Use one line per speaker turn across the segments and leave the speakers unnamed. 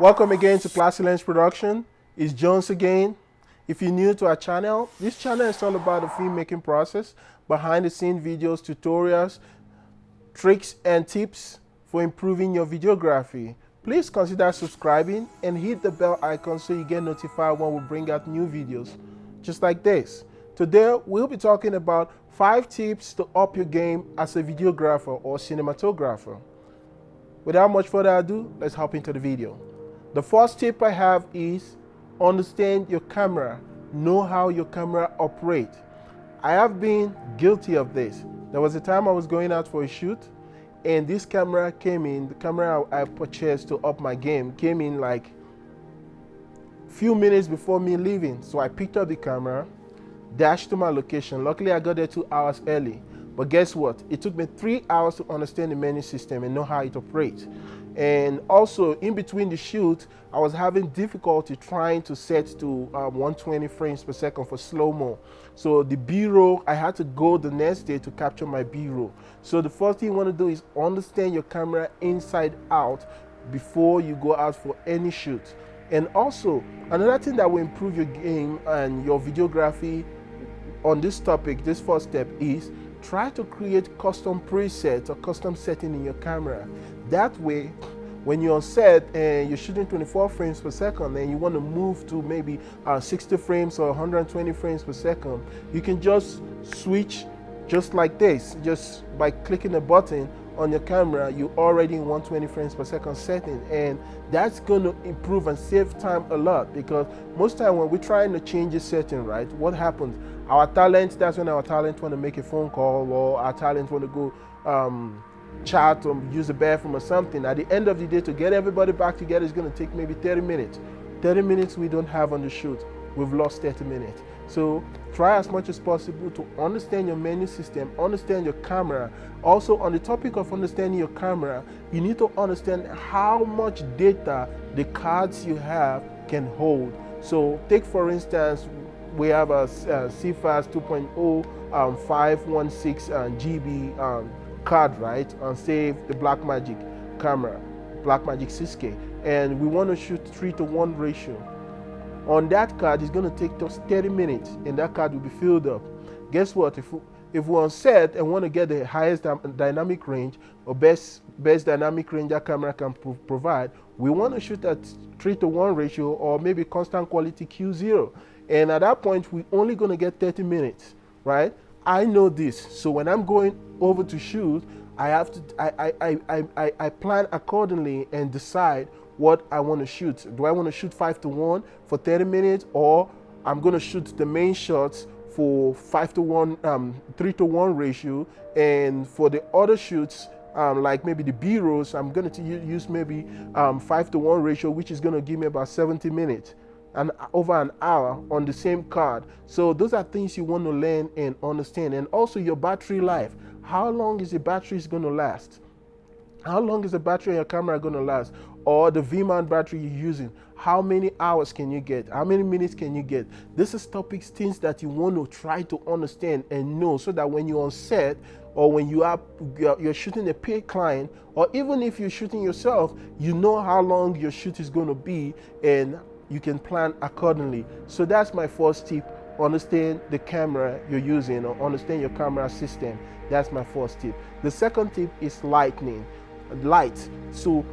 Welcome again to Classy Lens Production. It's Jones again. If you're new to our channel, this channel is all about the filmmaking process, behind the scene videos, tutorials, tricks and tips for improving your videography. Please consider subscribing and hit the bell icon so you get notified when we bring out new videos just like this. Today we'll be talking about 5 tips to up your game as a videographer or cinematographer. Without much further ado, let's hop into the video. The first tip I have is understand your camera. Know how your camera operates. I have been guilty of this. There was a time I was going out for a shoot and this camera came in. The camera I purchased to up my game came in like few minutes before me leaving. So I picked up the camera, dashed to my location. Luckily I got there 2 hours early. But guess what? It took me 3 hours to understand the menu system and know how it operates. And also in between the shoot, I was having difficulty trying to set to 120 frames per second for slow-mo. So the B-roll, I had to go the next day to capture my B-roll. So the first thing you want to do is understand your camera inside out before you go out for any shoot. And also, another thing that will improve your game and your videography on this topic, this first step is try to create custom presets or custom setting in your camera. That way, when you're on set and you're shooting 24 frames per second and you want to move to maybe 60 frames or 120 frames per second, you can just switch just like this. Just by clicking a button on your camera, you're already in 120 frames per second setting, and that's going to improve and save time a lot, because most time when we're trying to change the setting, right, what happens? That's when our talent want to make a phone call, or our talent want to go chat or use the bathroom or something. At the end of the day, to get everybody back together is going to take maybe 30 minutes. 30 minutes we don't have on the shoot. We've lost 30 minutes. So try as much as possible to understand your menu system, understand your camera. Also, on the topic of understanding your camera, you need to understand how much data the cards you have can hold. So take for instance, we have a CFast 2.0 516 GB card, right? And save the Blackmagic camera, Blackmagic 6K, and we want to shoot 3:1 ratio. On that card, it's going to take us 30 minutes and that card will be filled up. Guess what? If we're on set and want to get the highest dynamic range or best dynamic range that camera can provide, we want to shoot at 3:1 ratio or maybe constant quality Q0. And at that point, we're only going to get 30 minutes, right? I know this. So when I'm going over to shoot, I plan accordingly and decide what I want to shoot. Do I want to shoot 5:1 for 30 minutes, or I'm going to shoot the main shots for 5:1, 3:1 ratio, and for the other shoots, like maybe the B-rolls, I'm going to use maybe 5:1 ratio, which is going to give me about 70 minutes and over an hour on the same card. So those are things you want to learn and understand. And also your battery life. How long is the battery going to last? How long is the battery on your camera going to last? Or the V-mount battery you're using, how many hours can you get? How many minutes can you get? This is topics, things that you want to try to understand and know, so that when you're on set or when you're shooting a paid client, or even if you're shooting yourself, you know how long your shoot is going to be and you can plan accordingly. So that's my first tip. Understand the camera you're using, or understand your camera system. That's my first tip. The second tip is light. So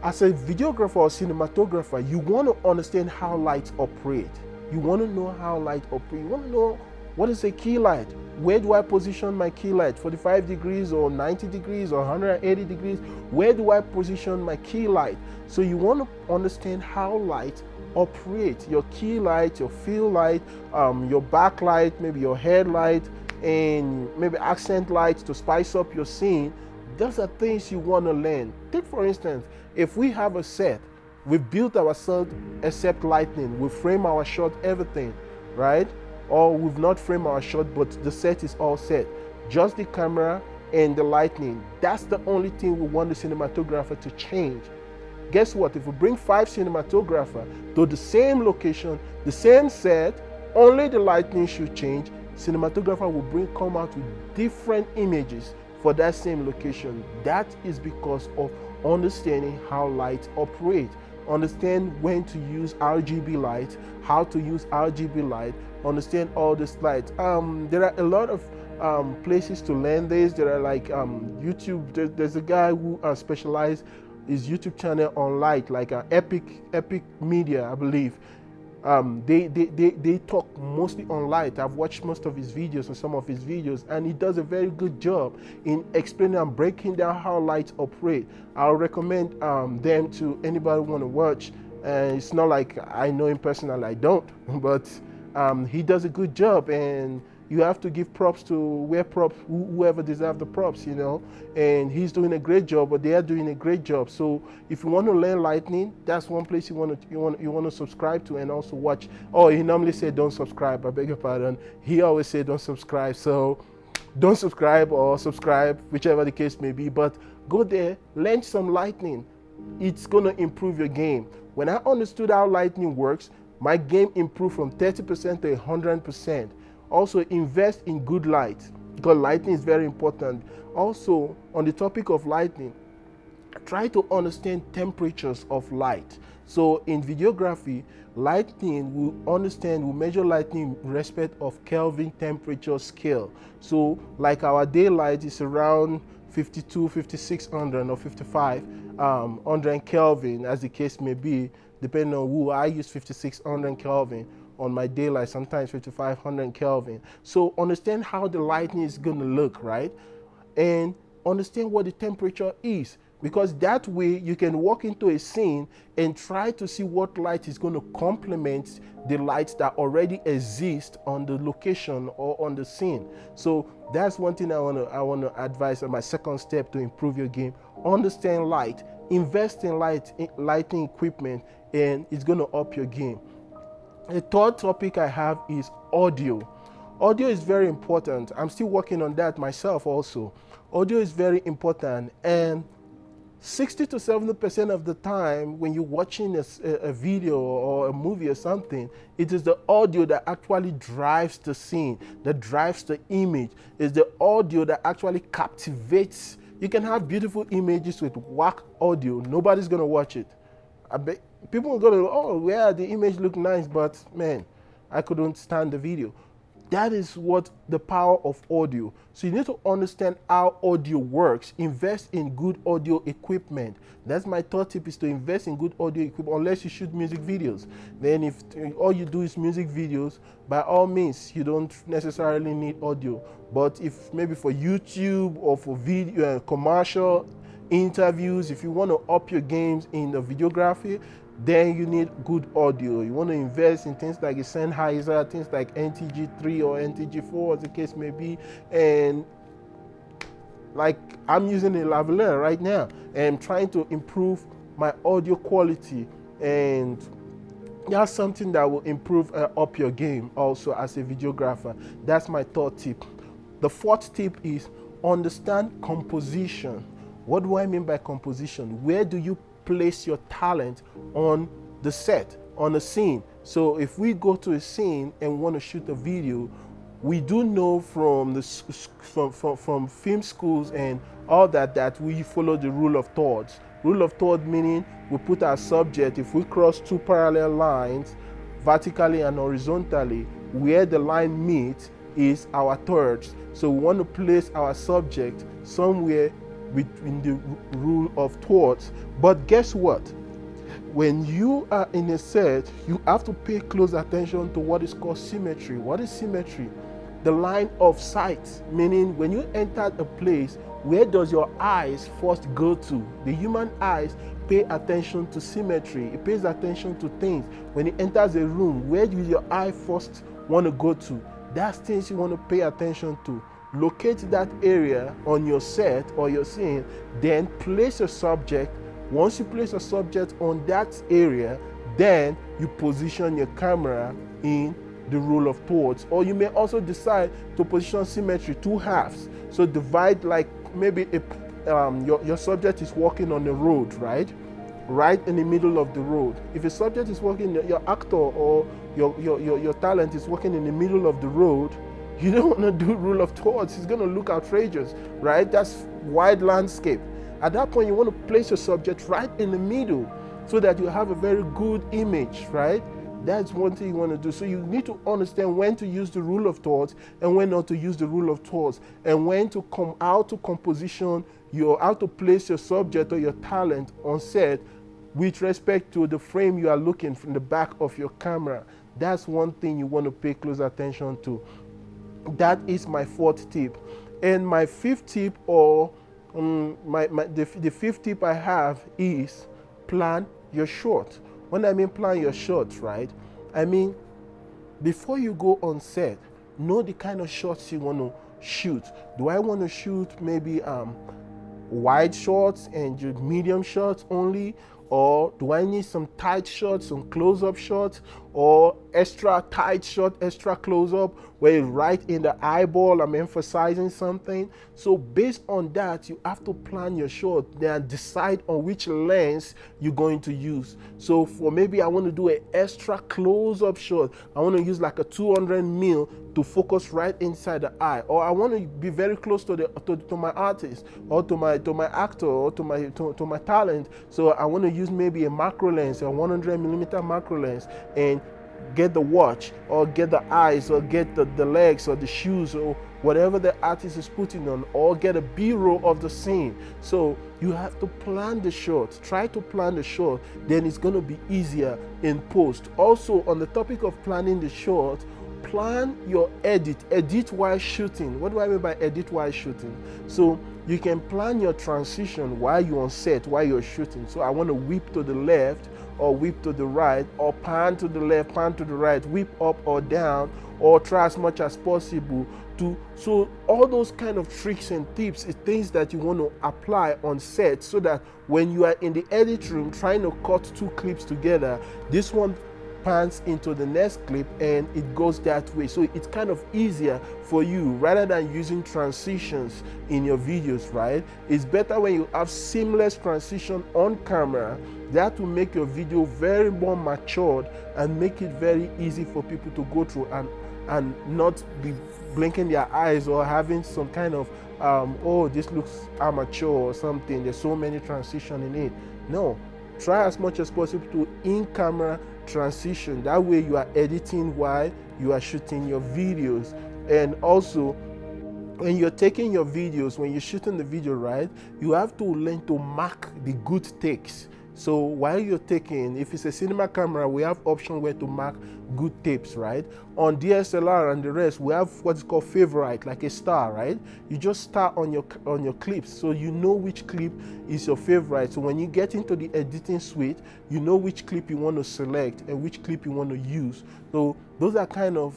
as a videographer or cinematographer, you want to understand how lights operate. You want to know how light operate. You want to know what is a key light. Where do I position my key light? 45 degrees or 90 degrees or 180 degrees? Where do I position my key light? So you want to understand how light operate. Your key light, your field light, your backlight, maybe your headlight, and maybe accent lights to spice up your scene. Those are things you want to learn. Take for instance, if we have a set, we've built our set except lighting, we frame our shot, everything, right? Or we've not framed our shot, but the set is all set. Just the camera and the lighting. That's the only thing we want the cinematographer to change. Guess what? If we bring 5 cinematographers to the same location, the same set, only the lighting should change. Cinematographer will come out with different images for that same location. That is because of understanding how light operates. understand when to use RGB light, how to use RGB light, understand all this light. There are a lot of places to learn this. There are like YouTube. There's a guy who specializes his YouTube channel on light, like Epic Media, I believe. They talk mostly on light. I've watched most of his videos and some of his videos, and he does a very good job in explaining and breaking down how lights operate. I'll recommend them to anybody who want to watch. And it's not like I know him personally, I don't, but he does a good job, and you have to give props to whoever deserves the props, you know. And he's doing a great job, but they are doing a great job. So if you want to learn lighting, that's one place you want to subscribe to and also watch. Oh, he normally said don't subscribe. I beg your pardon. He always said don't subscribe. So don't subscribe or subscribe, whichever the case may be. But go there, learn some lighting. It's gonna improve your game. When I understood how lighting works, my game improved from 30% to 100%. Also, invest in good light, because lighting is very important. Also, on the topic of lighting, try to understand temperatures of light. So in videography, lighting will measure lighting in respect of Kelvin temperature scale. So like our daylight is around 52, 5600 or 5500 Kelvin, as the case may be, depending on who. I use 5600 Kelvin on my daylight, sometimes 5500 Kelvin. So understand how the lighting is going to look, right? And understand what the temperature is, because that way you can walk into a scene and try to see what light is going to complement the lights that already exist on the location or on the scene. So that's one thing I want to advise on my second step to improve your game. Understand light, invest in lighting equipment, and it's going to up your game. The third topic I have is audio. Audio is very important. I'm still working on that myself also. Audio is very important, and 60 to 70% of the time when you're watching a video or a movie or something, it is the audio that actually drives the scene, that drives the image. It's the audio that actually captivates. You can have beautiful images with whack audio. Nobody's going to watch it. I bet people are going to, oh, yeah, the image looked nice, but man, I couldn't stand the video. That is what the power of audio. So you need to understand how audio works. Invest in good audio equipment. That's my third tip, is to invest in good audio equipment, unless you shoot music videos. Then if all you do is music videos, by all means, you don't necessarily need audio. But if maybe for YouTube or for video, commercial interviews, if you want to up your games in the videography, then you need good audio. You want to invest in things like a Sennheiser, things like NTG3 or NTG4, as the case may be. And like I'm using a lavalier right now and trying to improve my audio quality, and that's something that will improve up your game also as a videographer. That's my third tip. The fourth tip is understand composition. What do I mean by composition? Where do you place your talent on the set, on a scene? So if we go to a scene and want to shoot a video, we do know from from film schools and all that we follow the rule of thirds. Rule of thirds meaning we put our subject, if we cross two parallel lines vertically and horizontally, where the line meets is our thirds. So we want to place our subject somewhere between the rule of thirds. But guess what? When you are in a set, you have to pay close attention to what is called symmetry. What is symmetry? The line of sight, meaning when you enter a place, where does your eyes first go to? The human eyes pay attention to symmetry. It pays attention to things. When it enters a room, where do your eye first want to go to? That's things you want to pay attention to. Locate that area on your set or your scene, then place a subject. Once you place a subject on that area, then you position your camera in the rule of thirds. Or you may also decide to position symmetry two halves. So divide, like maybe your subject is walking on the road, right in the middle of the road. If a subject is walking, your actor or your talent is walking in the middle of the road, you don't want to do rule of thirds. It's going to look outrageous, right? That's wide landscape. At that point, you want to place your subject right in the middle. so that you have a very good image, right? That's one thing you want to do. So you need to understand when to use the rule of thirds and when not to use the rule of thirds, and when to come out to composition how to place your subject or your talent on set with respect to the frame you are looking from the back of your camera. That's one thing you want to pay close attention to. That is my fourth tip. And my fifth tip, or the fifth tip I have is plan your shot. When I mean plan your shots, right? I mean, before you go on set, know the kind of shots you want to shoot. Do I want to shoot maybe wide shots and medium shots only? Or do I need some tight shots, some close-up shots, or extra tight shot, extra close-up, where it's right in the eyeball, I'm emphasizing something? So based on that, you have to plan your shot, then decide on which lens you're going to use. So for maybe I want to do an extra close-up shot, I want to use like a 200 mil to focus right inside the eye, or I want to be very close to my artist, or to my actor, or to my talent. So I want to use maybe a macro lens, a 100 millimeter macro lens, and get the watch, or get the eyes, or get the legs, or the shoes, or whatever the artist is putting on, or get a B-roll of the scene. So you have to plan the shot. Try to plan the shot, then it's going to be easier in post. Also, on the topic of planning the shot, plan your edit while shooting. What do I mean by edit while shooting? So you can plan your transition while you're on set, while you're shooting. So I want to whip to the left, or whip to the right, or pan to the left, pan to the right, whip up or down, or try as much as possible to. So all those kind of tricks and tips is things that you want to apply on set, so that when you are in the edit room trying to cut two clips together, this one pans into the next clip and it goes that way. So it's kind of easier for you, rather than using transitions in your videos, right? It's better when you have seamless transition on camera. That will make your video very more matured and make it very easy for people to go through and not be blinking their eyes or having some kind of oh, this looks amateur or something, there's so many transition in it. No, try as much as possible to in-camera transition. That way you are editing while you are shooting your videos. And also, when you're taking your videos, when you're shooting the video, right, you have to learn to mark the good takes. So while you're taking, if it's a cinema camera, we have option where to mark good tapes, right? On DSLR and the rest, we have what's called favorite, like a star, right? You just star on your clips, so you know which clip is your favorite. So when you get into the editing suite, you know which clip you want to select and which clip you want to use. So those are kind of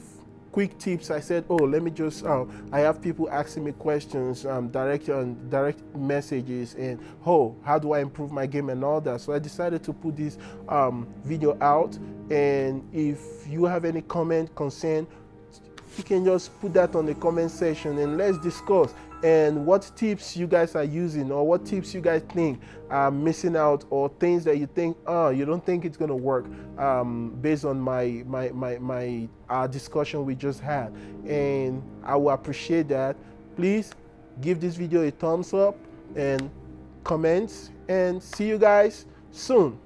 quick tips. I said, oh, let me just, I have people asking me questions, direct messages, and oh, how do I improve my game and all that. So I decided to put this video out. And if you have any comment, concern, you can just put that on the comment section and let's discuss. And what tips you guys are using, or what tips you guys think are missing out, or things that you think, oh, you don't think it's gonna work, based on my discussion we just had. And I will appreciate that. Please give this video a thumbs up and comments, and see you guys soon.